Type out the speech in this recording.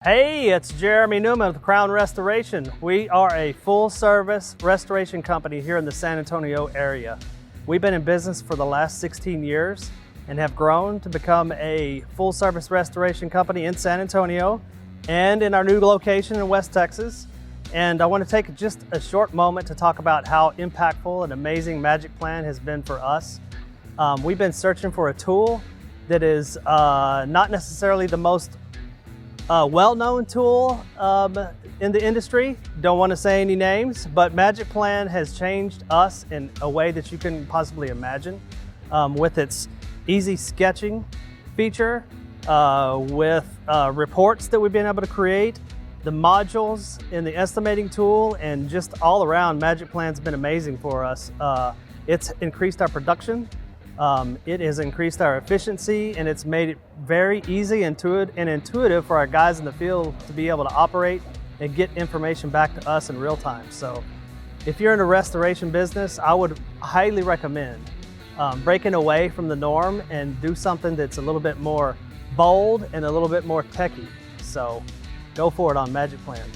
Hey, it's Jeremy Newman with Crown Restoration. We are a full-service restoration company here in the San Antonio area. We've been in business for the last 16 years and have grown to become a full-service restoration company in San Antonio and in our new location in West Texas. And I want to take just a short moment to talk about how impactful and amazing MagicPlan has been for us. We've been searching for a tool that is not necessarily the most well-known tool in the industry. Don't want to say any names, but MagicPlan has changed us in a way that you can possibly imagine with its easy sketching feature, with reports that we've been able to create, the modules in the estimating tool, and just all around, MagicPlan's been amazing for us. It's increased our production. It has increased our efficiency, and it's made it very easy and intuitive for our guys in the field to be able to operate and get information back to us in real time. So if you're in a restoration business, I would highly recommend breaking away from the norm and do something that's a little bit more bold and a little bit more techy. So go for it on MagicPlan.